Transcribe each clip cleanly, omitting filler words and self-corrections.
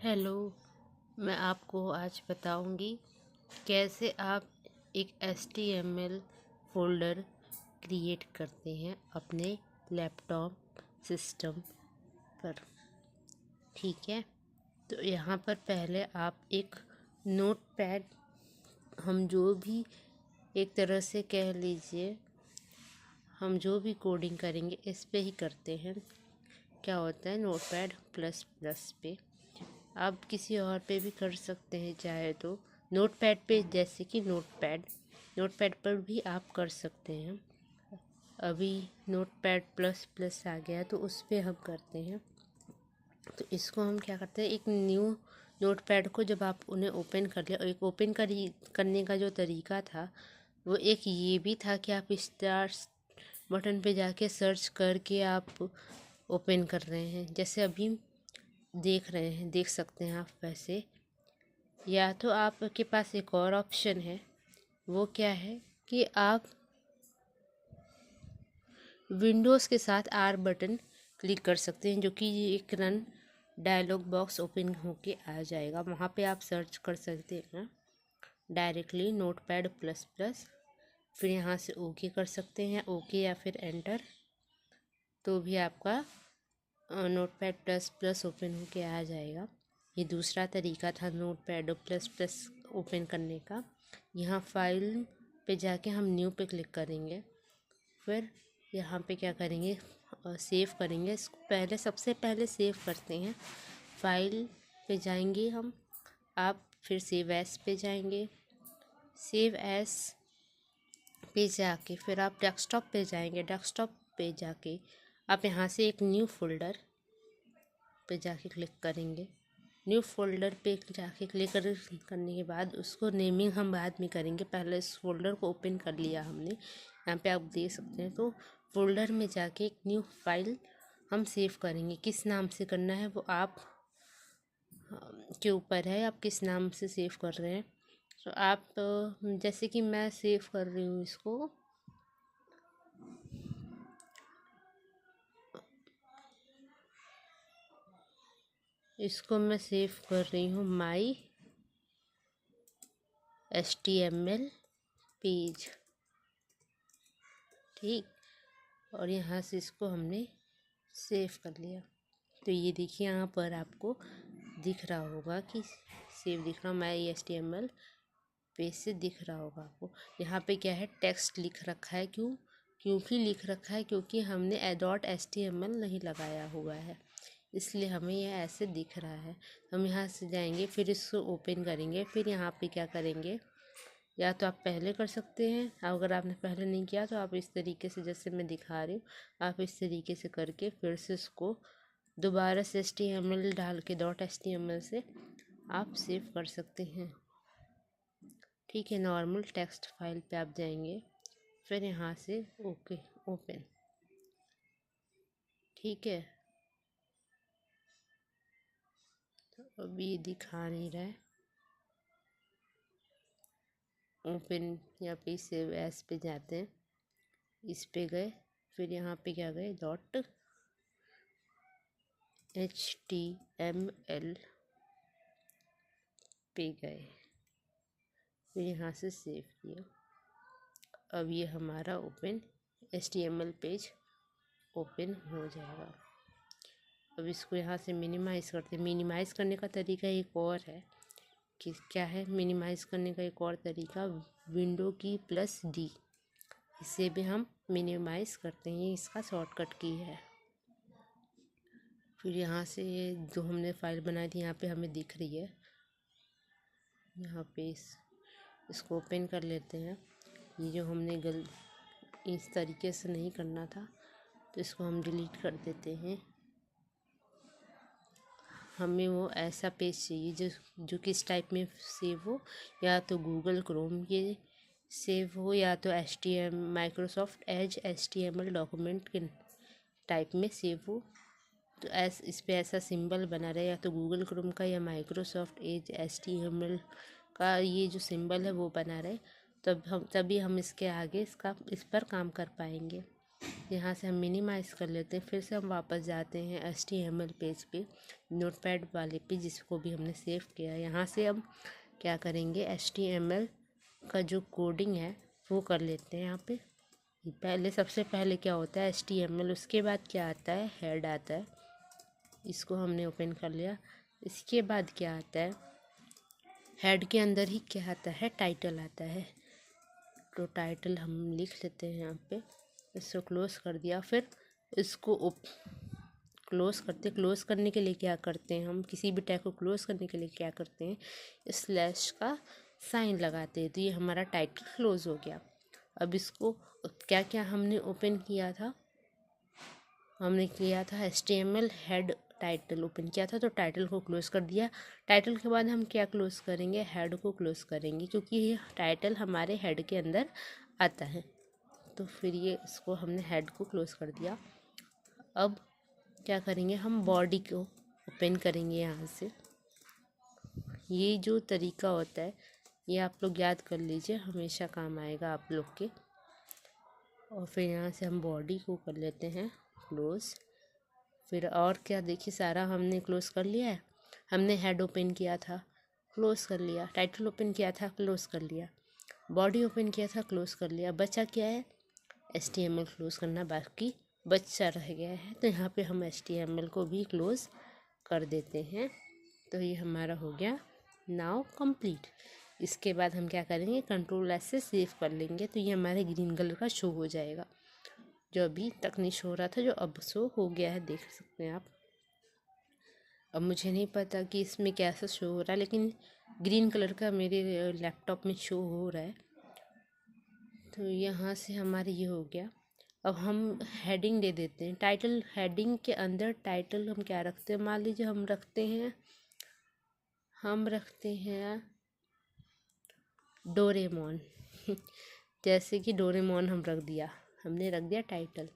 Hello. मैं आपको आज बताऊंगी कैसे आप एक HTML फ़ोल्डर क्रिएट करते हैं अपने लैपटॉप सिस्टम पर। ठीक है, तो यहाँ पर पहले आप एक नोटपैड, हम जो भी एक तरह से कह लीजिए, हम जो भी कोडिंग करेंगे इस पे ही करते हैं। क्या होता है नोटपैड प्लस प्लस पे, आप किसी और पे भी कर सकते हैं चाहे तो। नोटपैड पे जैसे कि नोटपैड पर भी आप कर सकते हैं। अभी नोटपैड प्लस प्लस आ गया तो उस पे हम करते हैं। तो इसको हम क्या करते हैं, एक न्यू नोटपैड को जब आप उन्हें ओपन कर लिया, और एक करने का जो तरीका था वो एक ये भी था कि आप स्टार्ट बटन पे जाके सर्च करके आप ओपन कर रहे हैं, जैसे अभी देख सकते हैं आप। वैसे या तो आपके पास एक और ऑप्शन है, वो क्या है कि आप विंडोज़ के साथ आर बटन क्लिक कर सकते हैं, जो कि एक रन डायलॉग बॉक्स ओपन होके आ जाएगा। वहाँ पे आप सर्च कर सकते हैं डायरेक्टली नोटपैड प्लस प्लस, फिर यहाँ से ओके कर सकते हैं, ओके या फिर एंटर, तो भी आपका नोटपैड प्लस प्लस ओपन होके आ जाएगा। ये दूसरा तरीका था नोटपैड प्लस प्लस ओपन करने का। यहाँ फाइल पे जाके हम न्यू पे क्लिक करेंगे, फिर यहाँ पे क्या करेंगे, सेव करेंगे। इसको पहले सबसे पहले सेव करते हैं। फाइल पे जाएंगे हम, आप फिर सेव एस पे जाएंगे। सेव एस पे जाके फिर आप डेस्कटॉप पे जाएंगे। डेस्कटॉप पे जाके आप यहाँ से एक न्यू फोल्डर पे जाके क्लिक करेंगे। न्यू फोल्डर पे जाके करने के बाद उसको नेमिंग हम बाद में करेंगे, पहले इस फोल्डर को ओपन कर लिया हमने। यहाँ पे आप देख सकते हैं, तो फोल्डर में जाके एक न्यू फाइल हम सेव करेंगे। किस नाम से करना है वो आप के ऊपर है, आप किस नाम से सेव कर रहे हैं। तो आप जैसे कि मैं सेव कर रही हूँ इसको मैं सेव कर रही हूँ माई HTML पेज। ठीक, और यहाँ से इसको हमने सेव कर लिया। तो ये देखिए यहाँ पर आपको दिख रहा होगा कि सेव दिख रहा, माई HTML पेज से दिख रहा होगा आपको। यहाँ पे क्या है, टेक्स्ट लिख रखा है। क्योंकि लिख रखा है क्योंकि हमने .html नहीं लगाया हुआ है, इसलिए हमें यह ऐसे दिख रहा है। हम यहाँ से जाएंगे, फिर इसको ओपन करेंगे। फिर यहाँ पे क्या करेंगे, या तो आप पहले कर सकते हैं, अगर आपने पहले नहीं किया तो आप इस तरीके से, जैसे मैं दिखा रही हूँ, आप इस तरीके से करके फिर से इसको दोबारा से HTML डाल के .html से आप सेव कर सकते हैं। ठीक है, नॉर्मल टेक्स्ट फाइल पे आप जाएंगे, फिर यहाँ से ओके ओपन। ठीक है, तो अभी दिखा नहीं रहा है ओपन। यहाँ पे सेव एस पे जाते हैं, इस पे गए, फिर यहाँ पे क्या गए, .html पे गए, फिर यहाँ से सेव किया। अब ये हमारा HTML पेज ओपन हो जाएगा। अब इसको यहाँ से मिनिमाइज़ करते हैं। मिनिमाइज़ करने का तरीका एक और है कि क्या है, मिनिमाइज़ करने का एक और तरीका विंडो की +D, इससे भी हम मिनिमाइज़ करते हैं। ये इसका शॉर्टकट की है। फिर यहाँ से ये जो हमने फाइल बनाई थी यहाँ पे हमें दिख रही है, यहाँ पे इसको ओपन कर लेते हैं। ये जो हमने इस तरीके से नहीं करना था, तो इसको हम डिलीट कर देते हैं। हमें वो ऐसा पेज चाहिए जो किस टाइप में सेव हो, या तो गूगल क्रोम के सेव हो, या तो माइक्रोसॉफ्ट एज HTML डॉक्यूमेंट के टाइप में सेव हो। तो इस पे ऐसा सिंबल बना रहे, या तो गूगल क्रोम का या माइक्रोसॉफ्ट एज HTML का ये जो सिंबल है वो बना रहे, तभी हम इसके आगे इस पर काम कर पाएंगे। यहाँ से हम मिनिमाइज़ कर लेते हैं। फिर से हम वापस जाते हैं HTML पेज पे, नोटपैड वाले पे जिसको भी हमने सेव किया। यहाँ से हम क्या करेंगे, HTML का जो कोडिंग है वो कर लेते हैं। यहाँ पे पहले सबसे पहले क्या होता है HTML, उसके बाद क्या आता है हेड आता है, इसको हमने ओपन कर लिया। इसके बाद क्या आता है, हेड के अंदर ही क्या आता है, टाइटल आता है। तो टाइटल हम लिख लेते हैं यहाँ पे, इसको क्लोज कर दिया। फिर इसको क्लोज करने के लिए क्या करते हैं, हम किसी भी टैग को क्लोज करने के लिए क्या करते हैं, स्लैश का साइन लगाते हैं। तो ये हमारा टाइटल क्लोज हो गया। अब इसको क्या क्या हमने ओपन किया था, हमने किया था HTML हेड टाइटल ओपन किया था, तो टाइटल को क्लोज कर दिया। टाइटल के बाद हम क्या क्लोज करेंगे, हेड को क्लोज करेंगे, क्योंकि ये टाइटल हमारे हेड के अंदर आता है। तो फिर ये इसको हमने हेड को क्लोज कर दिया। अब क्या करेंगे, हम बॉडी को ओपन करेंगे यहाँ से। ये जो तरीका होता है ये आप लोग याद कर लीजिए, हमेशा काम आएगा आप लोग के। और फिर यहाँ से हम बॉडी को कर लेते हैं क्लोज। फिर और क्या, देखिए सारा हमने क्लोज कर लिया है। हमने हेड ओपन किया था, क्लोज कर लिया। टाइटल ओपन किया था, क्लोज कर लिया। बॉडी ओपन किया था, क्लोज कर लिया। बचा क्या है, HTML क्लोज करना बाकी बच्चा रह गया है। तो यहाँ पे हम HTML को भी क्लोज कर देते हैं। तो ये हमारा हो गया नाउ कंप्लीट। इसके बाद हम क्या करेंगे, Ctrl+S से सेव कर लेंगे। तो ये हमारे ग्रीन कलर का शो हो जाएगा, जो अभी तक नहीं शो हो रहा था, जो अब शो हो गया है, देख सकते हैं आप। अब मुझे नहीं पता कि इसमें कैसा शो हो रहा है, लेकिन ग्रीन कलर का मेरे लैपटॉप में शो हो रहा है। तो यहाँ से हमारा ये हो गया। अब हम हेडिंग दे देते हैं, टाइटल। हेडिंग के अंदर टाइटल हम क्या रखते हैं, मान लीजिए हम रखते हैं डोरेमोन जैसे कि डोरेमोन हम रख दिया, हमने रख दिया टाइटल।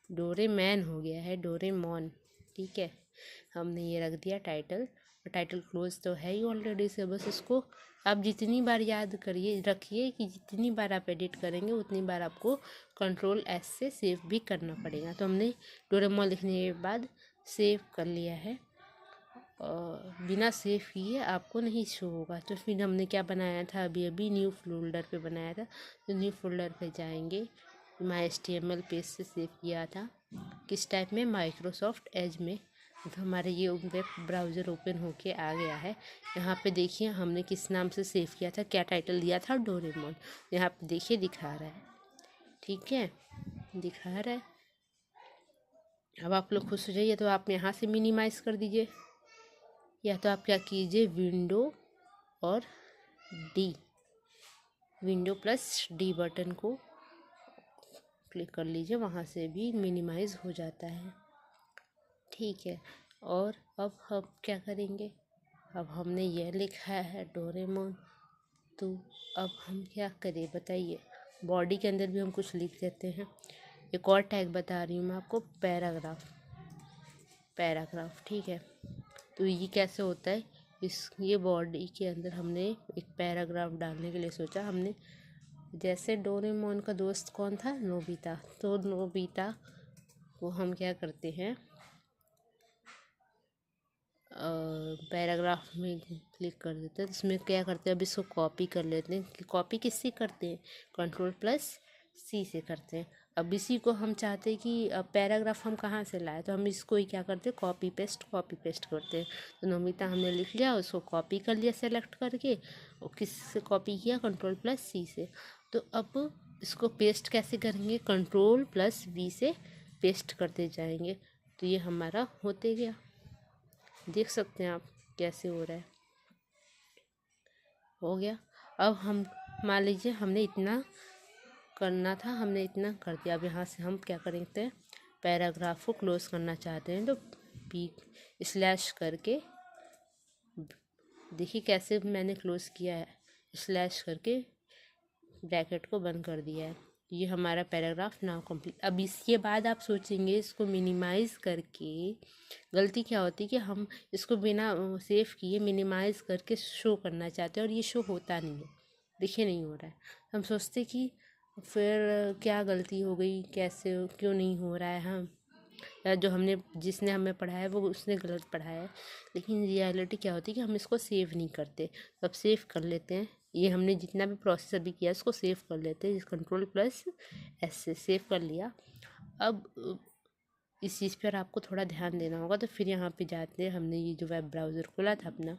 डोरेमैन हो गया है डोरेमोन, ठीक है। हमने ये रख दिया टाइटल। और टाइटल क्लोज तो है ही ऑलरेडी से, बस इसको आप जितनी बार याद करिए रखिए कि जितनी बार आप एडिट करेंगे उतनी बार आपको Ctrl+S से सेव भी करना पड़ेगा। तो हमने डोरेमोन लिखने के बाद सेव कर लिया है, और बिना सेव किए आपको नहीं शो होगा। तो फिर हमने क्या बनाया था, अभी न्यू फोल्डर पे बनाया था। तो न्यू फोल्डर पे जाएंगे, MyHTML पेज से सेव किया था। किस टाइप में, माइक्रोसॉफ्ट एज में। तो हमारे ये वेब ब्राउज़र ओपन होके आ गया है। यहाँ पे देखिए हमने किस नाम से सेव किया था, क्या टाइटल दिया था, डोरेमोन। यहाँ पे देखिए दिखा रहा है, ठीक है, दिखा रहा है। अब आप लोग खुश हो जाइए, तो आप यहाँ से मिनिमाइज़ कर दीजिए, या तो आप क्या कीजिए, विंडो प्लस डी बटन को क्लिक कर लीजिए, वहाँ से भी मिनिमाइज़ हो जाता है, ठीक है। और अब हम क्या करेंगे, अब हमने यह लिखा है डोरेमोन, तो अब हम क्या करें बताइए। बॉडी के अंदर भी हम कुछ लिख देते हैं। एक और टैग बता रही हूँ मैं आपको, पैराग्राफ, ठीक है। तो ये कैसे होता है, ये बॉडी के अंदर हमने एक पैराग्राफ डालने के लिए सोचा। हमने जैसे डोरेमोन का दोस्त कौन था, नोबिता। तो नोबिता को हम क्या करते हैं, पैराग्राफ में क्लिक कर देते हैं। इसमें क्या करते हैं, अब इसको कॉपी कर लेते हैं। कि कॉपी किससे करते हैं, Ctrl+C से करते हैं। अब इसी को हम चाहते हैं कि पैराग्राफ हम कहाँ से लाए, तो हम इसको ही क्या करते हैं, कॉपी पेस्ट करते हैं। तो नोबिता हमने लिख लिया, उसको कॉपी कर लिया सेलेक्ट करके। और किससे कॉपी किया, Ctrl+C से। तो अब इसको पेस्ट कैसे करेंगे, Ctrl+V से पेस्ट करते जाएंगे। तो ये हमारा होते गया, देख सकते हैं आप कैसे हो रहा है, हो गया। अब हम मान लीजिए हमने इतना करना था, हमने इतना कर दिया। अब यहाँ से हम क्या करेंगे, पैराग्राफ को क्लोज करना चाहते हैं, तो पी स्लैश करके, देखिए कैसे मैंने क्लोज किया है, स्लैश करके ब्रैकेट को बंद कर दिया है। ये हमारा पैराग्राफ नाउ कंप्लीट। अब इसके बाद आप सोचेंगे इसको मिनिमाइज़ करके, गलती क्या होती है कि हम इसको बिना सेव किए मिनिमाइज़ करके शो करना चाहते हैं, और ये शो होता नहीं है, देखिए नहीं हो रहा है। हम सोचते कि फिर क्या गलती हो गई, कैसे क्यों नहीं हो रहा है, हम या जो जिसने हमें पढ़ाया वो उसने गलत पढ़ाया है। लेकिन रियलिटी क्या होती है कि हम इसको सेव नहीं करते। तो अब सेव कर लेते हैं, ये हमने जितना भी प्रोसेस अभी किया इसको सेव कर लेते हैं। Ctrl+S से सेव कर लिया। अब इस चीज़ पर आपको थोड़ा ध्यान देना होगा। तो फिर यहाँ पे जाते हैं, हमने ये जो वेब ब्राउज़र खोला था अपना,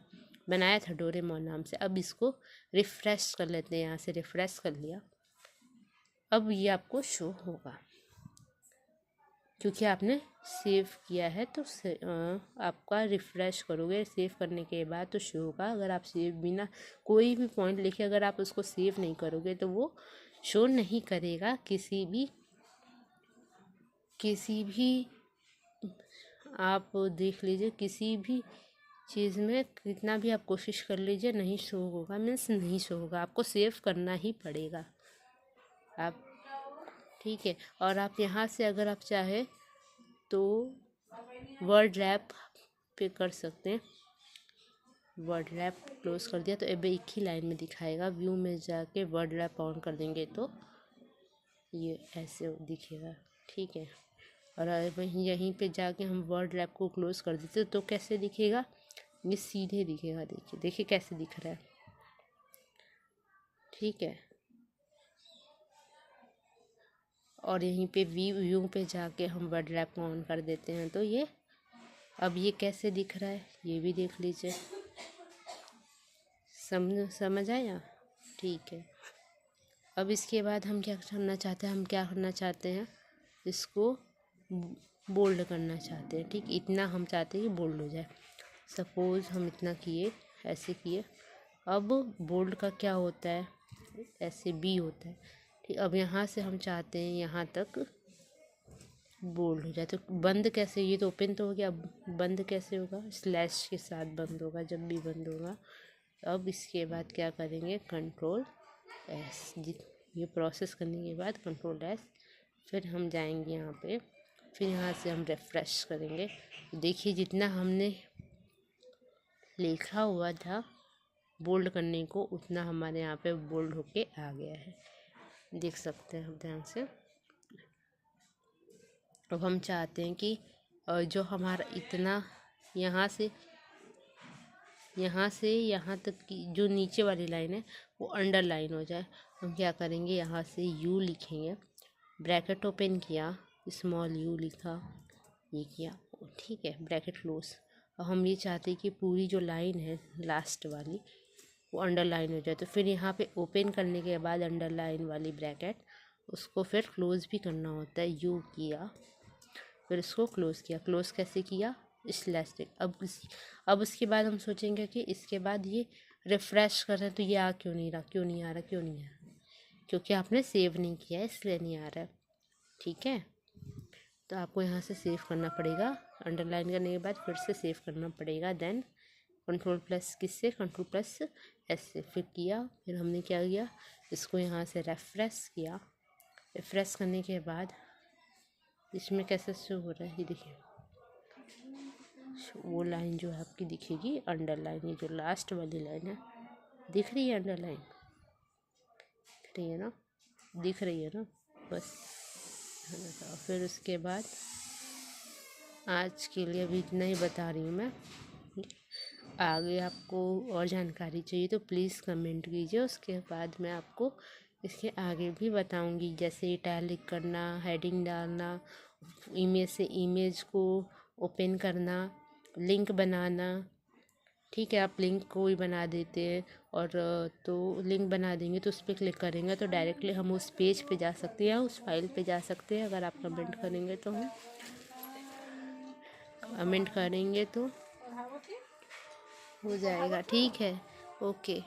बनाया था डोरेमोन नाम से। अब इसको रिफ़्रेश कर लेते हैं, यहाँ से रिफ़्रेश कर लिया। अब ये आपको शो होगा क्योंकि आपने सेव किया है। तो आपका रिफ़्रेश करोगे, सेव करने के बाद तो शो होगा। अगर आप सेव बिना कोई भी पॉइंट लिखे अगर आप उसको सेव नहीं करोगे तो वो शो नहीं करेगा। किसी भी आप देख लीजिए, किसी भी चीज़ में कितना भी आप कोशिश कर लीजिए नहीं शो होगा, मीन्स नहीं शो होगा। आपको सेव करना ही पड़ेगा आप, ठीक है। और आप यहाँ से अगर आप चाहे तो वर्ड रैप पे कर सकते हैं। वर्ड रैप क्लोज कर दिया तो अब एक ही लाइन में दिखाएगा। व्यू में जाके वर्ड रैप ऑन कर देंगे तो ये ऐसे दिखेगा, ठीक है। और वहीं यहीं पे जाके हम वर्ड रैप को क्लोज कर देते तो कैसे दिखेगा, ये सीधे दिखेगा। देखिए कैसे दिख रहा है, ठीक है। और यहीं पे व्यू पे जाके हम वर्ड रैप को ऑन कर देते हैं तो ये अब ये कैसे दिख रहा है ये भी देख लीजिए। समझ आया, ठीक है। अब इसके बाद हम क्या करना चाहते हैं, इसको बोल्ड करना चाहते हैं, ठीक। इतना हम चाहते हैं कि बोल्ड हो जाए। सपोज़ हम इतना किए, ऐसे किए। अब बोल्ड का क्या होता है, ऐसे बी होता है, ठीक। अब यहाँ से हम चाहते हैं यहाँ तक बोल्ड हो जाए। तो बंद कैसे, ये तो ओपन तो हो गया, अब बंद कैसे होगा, स्लैश के साथ बंद होगा जब भी बंद होगा। अब इसके बाद क्या करेंगे, Ctrl+S। ये प्रोसेस करने के बाद Ctrl+S, फिर हम जाएंगे यहाँ पे, फिर यहाँ से हम रिफ्रेश करेंगे। देखिए जितना हमने लिखा हुआ था बोल्ड करने को उतना हमारे यहाँ पे बोल्ड होके आ गया है, देख सकते हैं आप ध्यान से। अब हम चाहते हैं कि जो हमारा इतना यहाँ से यहाँ तक की जो नीचे वाली लाइन है वो अंडरलाइन हो जाए। हम क्या करेंगे, यहाँ से यू लिखेंगे, ब्रैकेट ओपन किया, स्मॉल यू लिखा, ये किया, ठीक है, ब्रैकेट क्लोज। और हम ये चाहते हैं कि पूरी जो लाइन है लास्ट वाली वो अंडरलाइन हो जाए। तो फिर यहाँ पे ओपन करने के बाद अंडरलाइन वाली ब्रैकेट उसको फिर क्लोज भी करना होता है। यू किया, फिर इसको क्लोज़ किया। क्लोज़ कैसे किया, स्लैश। अब उसके बाद हम सोचेंगे कि इसके बाद ये रिफ़्रेश कर रहे हैं तो ये क्यों नहीं आ रहा, क्योंकि आपने सेव नहीं किया है इसलिए नहीं आ रहा है, ठीक है। तो आपको यहाँ से सेव करना पड़ेगा, अंडरलाइन करने के बाद फिर से सेव करना पड़ेगा। देन Ctrl+S से फिर किया। फिर हमने क्या किया, इसको यहाँ से रिफ़्रेश किया। रिफ़्रेश करने के बाद इसमें कैसे शो हो रहा है, ये देखिए वो लाइन जो है आपकी दिखेगी अंडरलाइन, ये जो लास्ट वाली लाइन है दिख रही है अंडरलाइन, दिख रही है ना, बस। फिर उसके बाद आज के लिए अभी इतना ही बता रही हूँ मैं। आगे आपको और जानकारी चाहिए तो प्लीज़ कमेंट कीजिए, उसके बाद मैं आपको इसके आगे भी बताऊंगी, जैसे इटैलिक करना, हेडिंग डालना, इमेज से इमेज को ओपन करना, लिंक बनाना, ठीक है। आप लिंक को ही बना देते हैं और तो लिंक बना देंगे तो उस पर क्लिक करेंगे तो डायरेक्टली हम उस पेज पे जा सकते हैं, उस फाइल पे जा सकते हैं। अगर आप कमेंट करेंगे तो हम कमेंट करेंगे तो हो जाएगा, ठीक है, ओके।